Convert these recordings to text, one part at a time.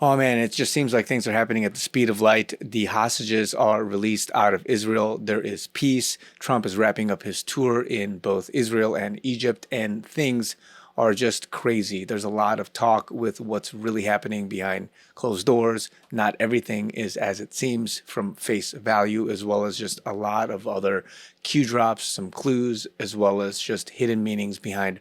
Oh man, it just seems like things are happening at the speed of light. The hostages are released out of Israel. There is peace. Trump is wrapping up his tour in both Israel and Egypt, and things are just crazy. There's a lot of talk with what's really happening behind closed doors. Not everything is as it seems from face value, as well as just a lot of other cue drops, some clues, as well as just hidden meanings behind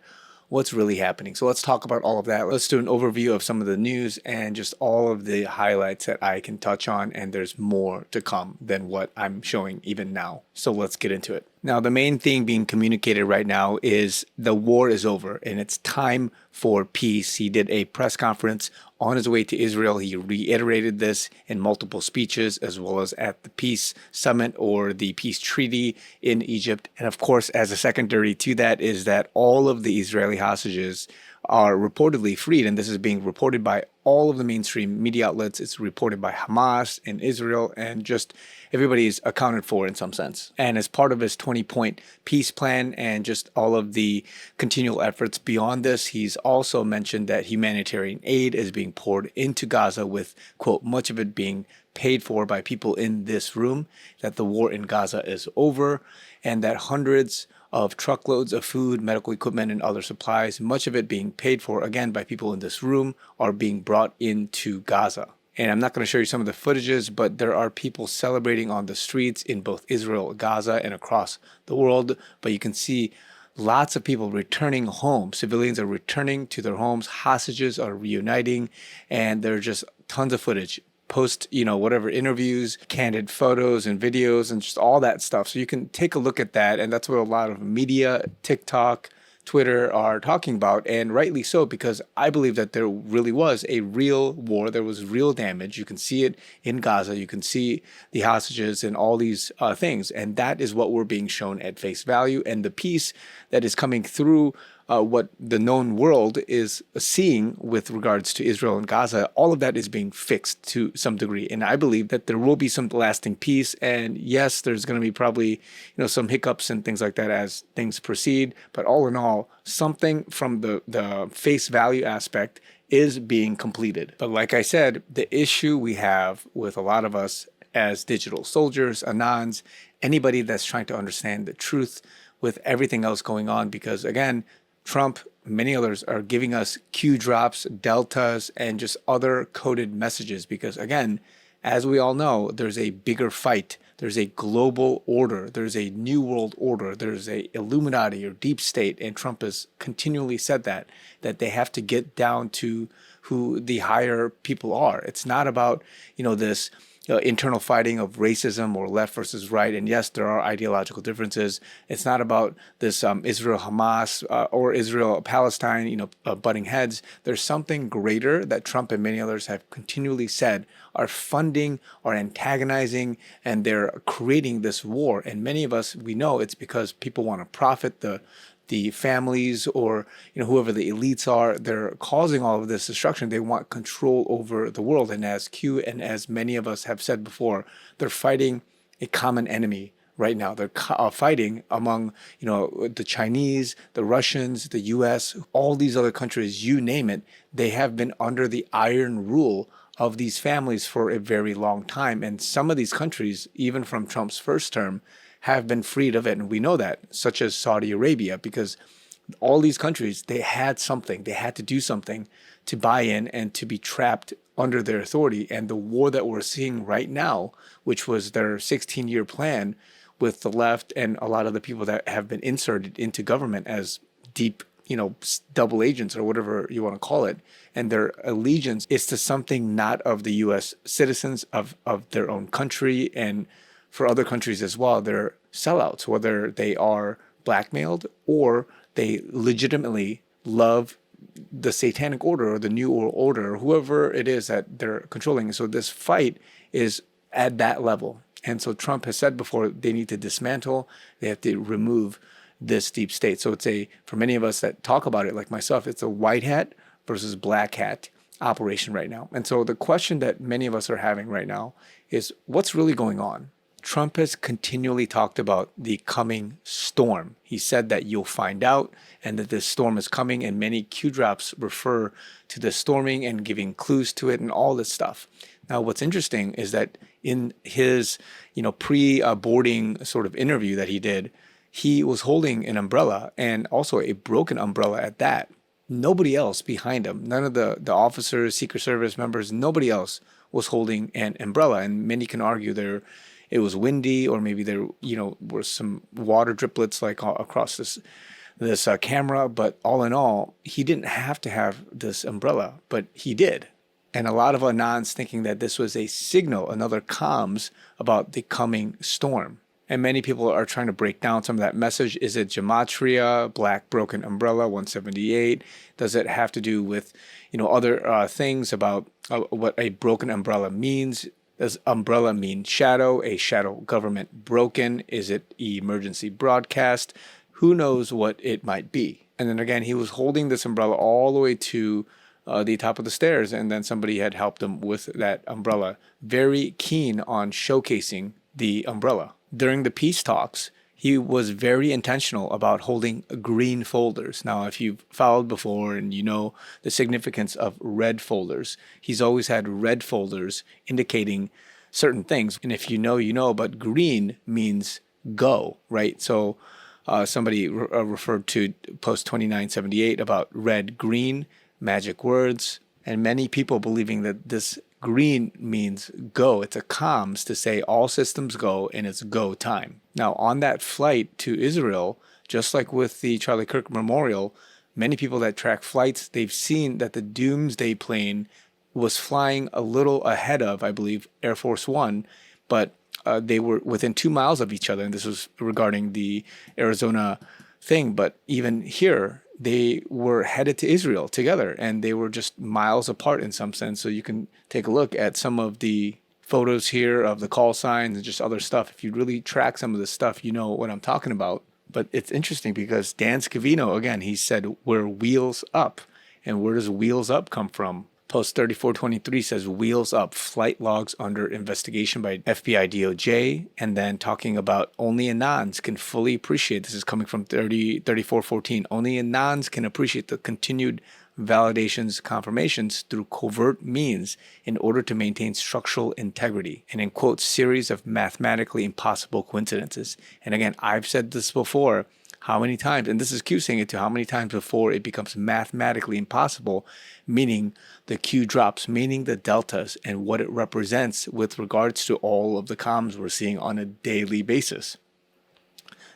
what's really happening. So let's talk about all of that. Let's do an overview of some of the news and just all of the highlights that I can touch on. And there's more to come than what I'm showing even now. So let's get into it. Now, the main thing being communicated right now is the war is over and it's time for peace. He did a press conference on his way to Israel. He reiterated this in multiple speeches, as well as at the peace summit or the peace treaty in Egypt. And of course, as a secondary to that is that all of the Israeli hostages are reportedly freed. And this is being reported by all of the mainstream media outlets. It's reported by Hamas and Israel, and just everybody is accounted for in some sense. And as part of his 20-point peace plan and just all of the continual efforts beyond this, he's also mentioned that humanitarian aid is being poured into Gaza with, quote, much of it being paid for by people in this room, that the war in Gaza is over, and that hundreds of truckloads of food, medical equipment, and other supplies, much of it being paid for, again, by people in this room, are being brought into Gaza. And I'm not going to show you some of the footages, but there are people celebrating on the streets in both Israel, Gaza, and across the world. But you can see lots of people returning home. Civilians are returning to their homes. Hostages are reuniting. And there are just tons of footage. Post, whatever interviews, candid photos and videos and just all that stuff. So you can take a look at that. And that's what a lot of media, TikTok, Twitter are talking about. And rightly so, because I believe that there really was a real war. There was real damage. You can see it in Gaza. You can see the hostages and all these things. And that is what we're being shown at face value. And the peace that is coming through what the known world is seeing with regards to Israel and Gaza, all of that is being fixed to some degree. And I believe that there will be some lasting peace. And yes, there's going to be probably, some hiccups and things like that as things proceed. But all in all, something from the face value aspect is being completed. But like I said, the issue we have with a lot of us as digital soldiers, Anons, anybody that's trying to understand the truth with everything else going on, because again, Trump, many others are giving us Q drops, deltas, and just other coded messages because, again, as we all know, there's a bigger fight. There's a global order. There's a new world order. There's a Illuminati or deep state. And Trump has continually said that they have to get down to who the higher people are. It's not about, this internal fighting of racism or left versus right. And yes, there are ideological differences. It's not about this Israel-Hamas or Israel-Palestine, butting heads. There's something greater that Trump and many others have continually said are funding, are antagonizing, and they're creating this war. And many of us, we know it's because people want to profit, the families or whoever the elites are, they're causing all of this destruction. They want control over the world. And as Q and as many of us have said before, they're fighting a common enemy right now. They're fighting among the Chinese, the Russians, the US, all these other countries, you name it. They have been under the iron rule of these families for a very long time. And some of these countries, even from Trump's first term, have been freed of it. And we know that, such as Saudi Arabia, because all these countries, they had something. They had to do something to buy in and to be trapped under their authority. And the war that we're seeing right now, which was their 16-year plan with the left and a lot of the people that have been inserted into government as deep, double agents or whatever you want to call it, and their allegiance is to something not of the U.S. citizens of their own country. And for other countries as well, they're sellouts, whether they are blackmailed or they legitimately love the satanic order or the new world order or whoever it is that they're controlling. So this fight is at that level. And so Trump has said before, they need to dismantle, they have to remove this deep state. So for many of us that talk about it, like myself, it's a white hat versus black hat operation right now. And so the question that many of us are having right now is, what's really going on? Trump has continually talked about the coming storm. He said that you'll find out and that this storm is coming, and many Q drops refer to the storming and giving clues to it and all this stuff. Now, what's interesting is that in his, pre-boarding sort of interview that he did, he was holding an umbrella, and also a broken umbrella at that. Nobody else behind him, none of the officers, Secret Service members, nobody else was holding an umbrella. And many can argue it was windy, or maybe there were some water driplets like across this camera. But all in all, he didn't have to have this umbrella, but he did. And a lot of Anons thinking that this was a signal, another comms about the coming storm. And many people are trying to break down some of that message. Is it gematria, black broken umbrella, 178? Does it have to do with, other things about what a broken umbrella means? Does umbrella mean shadow, a shadow government broken? Is it emergency broadcast? Who knows what it might be? And then again, he was holding this umbrella all the way to the top of the stairs, and then somebody had helped him with that umbrella. Very keen on showcasing the umbrella. During the peace talks, he was very intentional about holding green folders. Now, if you've followed before and you know the significance of red folders, he's always had red folders indicating certain things. And if you know, but green means go, right? So somebody referred to post 2978 about red, green, magic words, and many people believing that this green means go. It's a comms to say all systems go and it's go time. Now, on that flight to Israel, just like with the Charlie Kirk Memorial, many people that track flights, they've seen that the Doomsday plane was flying a little ahead of, I believe, Air Force One, but they were within 2 miles of each other. And this was regarding the Arizona thing. But even here, they were headed to Israel together, and they were just miles apart in some sense. So you can take a look at some of the photos here of the call signs and just other stuff. If you really track some of this stuff, you know what I'm talking about. But it's interesting because Dan Scavino, again, he said, we're wheels up. And where does wheels up come from? Post 3423 says wheels up, flight logs under investigation by FBI DOJ, and then talking about only Anons can fully appreciate, this is coming from 3414, only Anons can appreciate the continued validations, confirmations through covert means in order to maintain structural integrity, and in quotes, series of mathematically impossible coincidences. And again, I've said this before, how many times, and this is Q saying it too, how many times before it becomes mathematically impossible, meaning the Q drops, meaning the deltas and what it represents with regards to all of the comms we're seeing on a daily basis.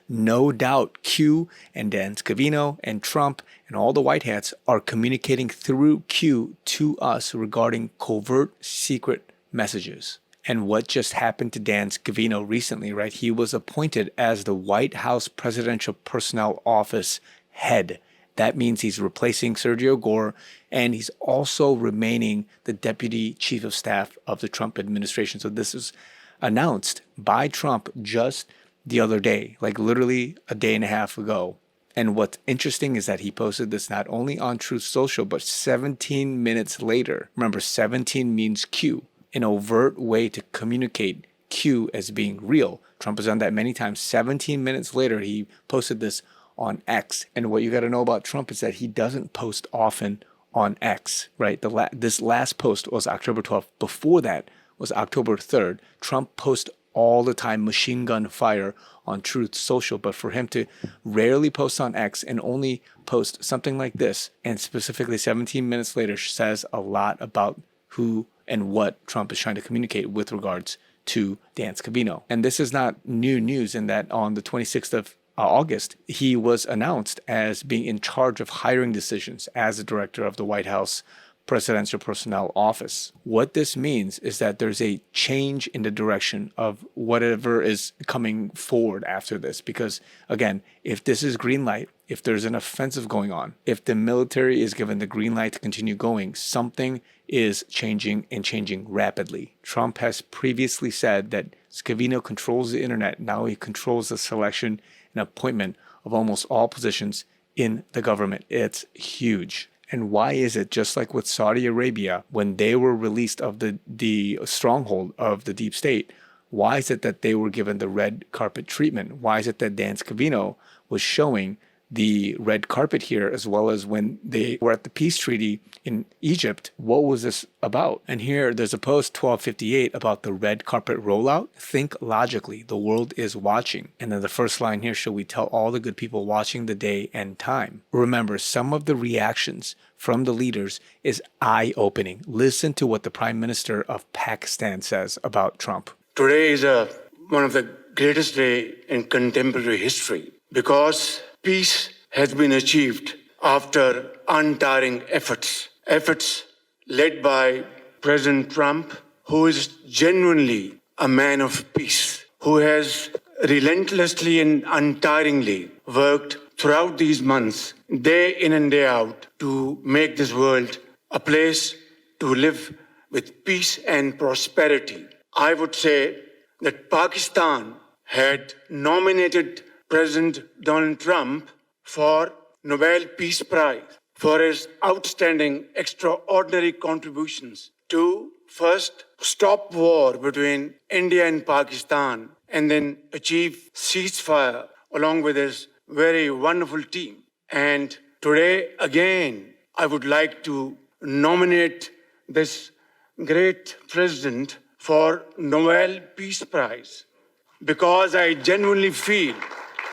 No doubt Q and Dan Scavino and Trump and all the white hats are communicating through Q to us regarding covert secret messages. And what just happened to Dan Scavino recently, right? He was appointed as the White House Presidential Personnel Office head. That means he's replacing Sergio Gore, and he's also remaining the Deputy Chief of Staff of the Trump administration. So this is announced by Trump just the other day, like literally a day and a half ago. And what's interesting is that he posted this not only on Truth Social, but 17 minutes later. Remember, 17 means Q. An overt way to communicate Q as being real. Trump has done that many times. 17 minutes later, he posted this on X. And what you got to know about Trump is that he doesn't post often on X, right? This last post was October 12th. Before that was October 3rd. Trump posts all the time, machine gun fire on Truth Social. But for him to rarely post on X and only post something like this, and specifically 17 minutes later, says a lot about who and what Trump is trying to communicate with regards to Dan Scavino. And this is not new news in that on the 26th of August, he was announced as being in charge of hiring decisions as the director of the White House Presidential Personnel Office. What this means is that there's a change in the direction of whatever is coming forward after this. Because again, if this is green light, if there's an offensive going on, if the military is given the green light to continue going, something is changing and changing rapidly. Trump has previously said that Scavino controls the internet. Now he controls the selection and appointment of almost all positions in the government. It's huge. And why is it, just like with Saudi Arabia, when they were released of the stronghold of the deep state, Why is it that they were given the red carpet treatment? Why is it that Dan Scavino was showing the red carpet here, as well as when they were at the peace treaty in Egypt? What was this about? And here there's a post 1258 about the red carpet rollout. Think logically, the world is watching. And then the first line here, shall we tell all the good people watching the day and time? Remember, some of the reactions from the leaders is eye-opening. Listen to what the Prime Minister of Pakistan says about Trump. Today is one of the greatest days in contemporary history because peace has been achieved after untiring efforts led by President Trump, who is genuinely a man of peace, who has relentlessly and untiringly worked throughout these months, day in and day out, to make this world a place to live with peace and prosperity. I would say that Pakistan had nominated President Donald Trump for Nobel Peace Prize for his outstanding, extraordinary contributions to first stop war between India and Pakistan and then achieve ceasefire along with his very wonderful team. And today, again, I would like to nominate this great president for Nobel Peace Prize because I genuinely feel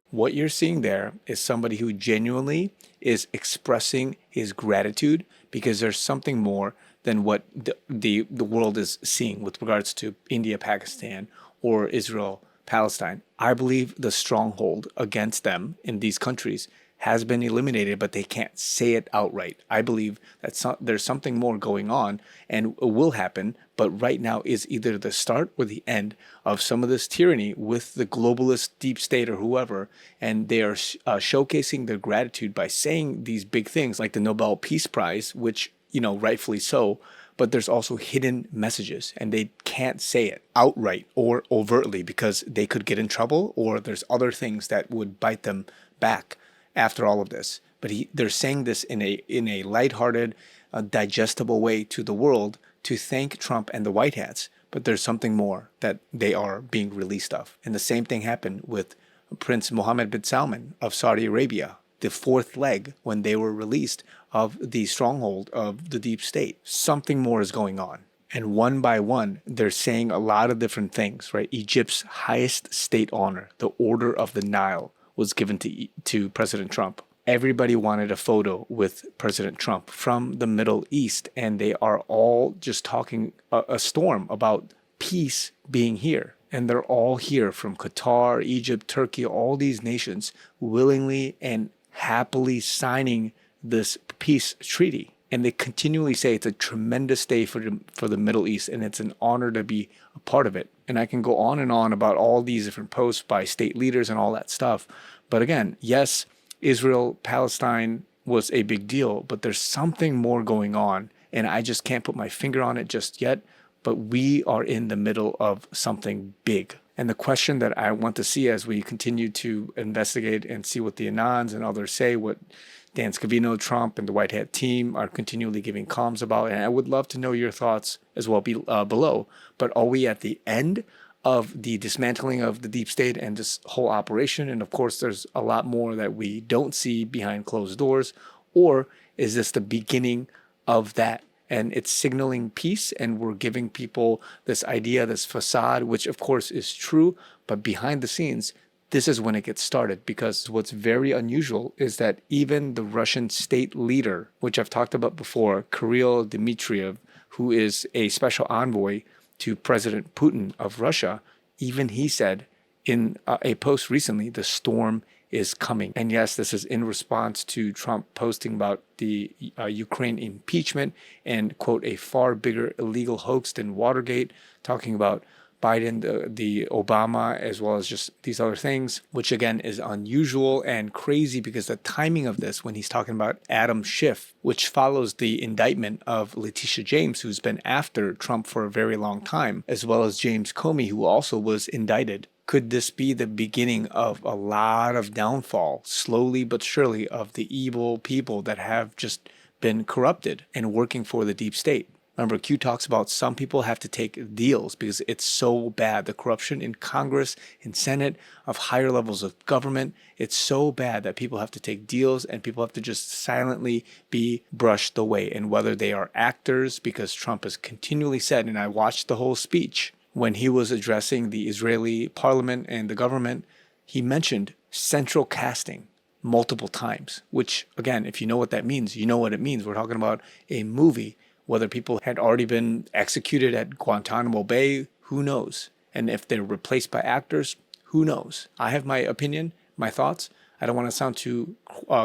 what you're seeing there is somebody who genuinely is expressing his gratitude because there's something more than what the world is seeing with regards to India, Pakistan, or Israel, Palestine. I believe the stronghold against them in these countries has been eliminated, but they can't say it outright. I believe that there's something more going on and it will happen, but right now is either the start or the end of some of this tyranny with the globalist deep state or whoever, and they are showcasing their gratitude by saying these big things like the Nobel Peace Prize, which, rightfully so, but there's also hidden messages and they can't say it outright or overtly because they could get in trouble or there's other things that would bite them back after all of this. But they're saying this in a lighthearted, digestible way to the world to thank Trump and the White Hats. But there's something more that they are being released of. And the same thing happened with Prince Mohammed bin Salman of Saudi Arabia, the fourth leg when they were released of the stronghold of the deep state. Something more is going on. And one by one, they're saying a lot of different things, right? Egypt's highest state honor, the Order of the Nile, was given to President Trump. Everybody wanted a photo with President Trump from the Middle East, and they are all just talking a storm about peace being here. And they're all here from Qatar, Egypt, Turkey, all these nations willingly and happily signing this peace treaty. And they continually say it's a tremendous day for the Middle East, and it's an honor to be a part of it. And I can go on and on about all these different posts by state leaders and all that stuff. But again, yes, Israel, Palestine was a big deal, but there's something more going on. And I just can't put my finger on it just yet. But we are in the middle of something big. And the question that I want to see as we continue to investigate and see what the Anons and others say, what Dan Scavino, Trump, and the White Hat team are continually giving comms about. And I would love to know your thoughts as well below. But are we at the end of the dismantling of the deep state and this whole operation? And of course, there's a lot more that we don't see behind closed doors. Or is this the beginning of that? And it's signaling peace, and we're giving people this idea, this facade, which of course is true, but behind the scenes, this is when it gets started. Because what's very unusual is that even the Russian state leader, which I've talked about before, Kirill Dmitriev, who is a special envoy to President Putin of Russia, even he said in a post recently, the storm is coming. And yes, this is in response to Trump posting about the Ukraine impeachment and, quote, a far bigger illegal hoax than Watergate, talking about Biden, the Obama, as well as just these other things, which again is unusual and crazy because the timing of this, when he's talking about Adam Schiff, which follows the indictment of Letitia James, who's been after Trump for a very long time, as well as James Comey, who also was indicted. Could this be the beginning of a lot of downfall, slowly but surely, of the evil people that have just been corrupted and working for the deep state? Remember, Q talks about some people have to take deals because it's so bad. The corruption in Congress, in Senate, of higher levels of government, it's so bad that people have to take deals and people have to just silently be brushed away. And whether they are actors, because Trump has continually said, and I watched the whole speech, when he was addressing the Israeli parliament and the government, he mentioned central casting multiple times, which, again, if you know what that means, you know what it means. We're talking about a movie. Whether people had already been executed at Guantanamo Bay, who knows? And if they're replaced by actors, who knows? I have my opinion, my thoughts. I don't want to sound too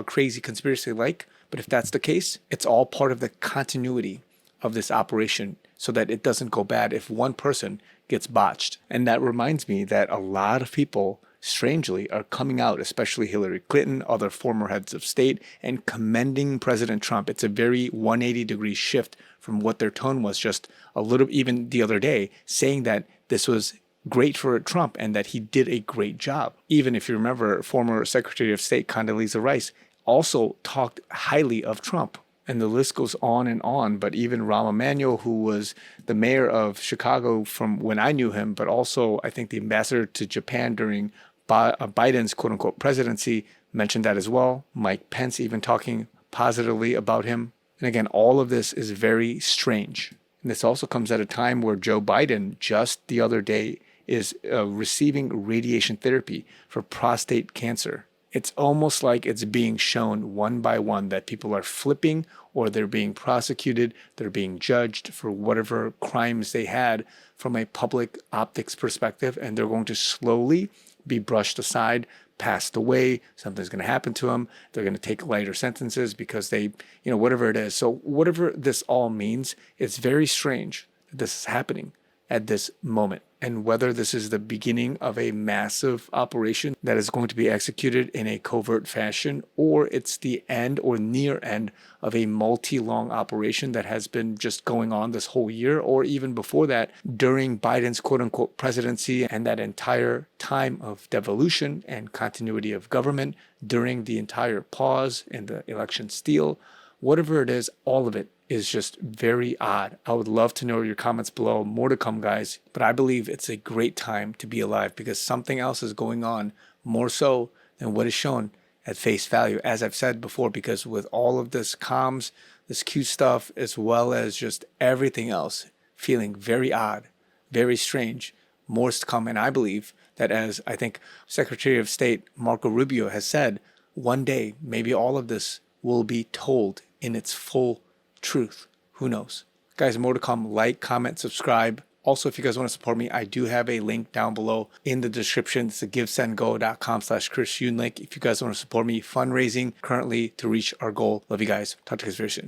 crazy conspiracy-like, but if that's the case, it's all part of the continuity of this operation so that it doesn't go bad if one person gets botched. And that reminds me that a lot of people, strangely, are coming out, especially Hillary Clinton, other former heads of state, and commending President Trump. It's a very 180-degree shift from what their tone was just a little, even the other day, saying that this was great for Trump and that he did a great job. Even if you remember, former Secretary of State Condoleezza Rice also talked highly of Trump. And the list goes on and on. But even Rahm Emanuel, who was the mayor of Chicago from when I knew him, but also I think the ambassador to Japan during Biden's quote-unquote presidency, mentioned that as well. Mike Pence even talking positively about him. And again, all of this is very strange. And this also comes at a time where Joe Biden, just the other day, is receiving radiation therapy for prostate cancer. It's almost like it's being shown one by one that people are flipping or they're being prosecuted, they're being judged for whatever crimes they had from a public optics perspective, and they're going to slowly be brushed aside, passed away, something's going to happen to them, they're going to take lighter sentences because they, whatever it is. So whatever this all means, it's very strange that this is happening at this moment. And whether this is the beginning of a massive operation that is going to be executed in a covert fashion, or it's the end or near end of a multi-long operation that has been just going on this whole year, or even before that, during Biden's quote-unquote presidency and that entire time of devolution and continuity of government during the entire pause and the election steal, whatever it is, all of it is just very odd. I would love to know your comments below. More to come, guys. But I believe it's a great time to be alive because something else is going on more so than what is shown at face value. As I've said before, because with all of this comms, this Q stuff, as well as just everything else feeling very odd, very strange, more is to come. And I believe that, as I think Secretary of State Marco Rubio has said, one day maybe all of this will be told in its full truth. Who knows? Guys, more to come. Like, comment, subscribe. Also, if you guys want to support me, I do have a link down below in the description. It's the givesendgo.com/chrisyoonyt. If you guys want to support me, fundraising currently to reach our goal. Love you guys. Talk to you guys very soon.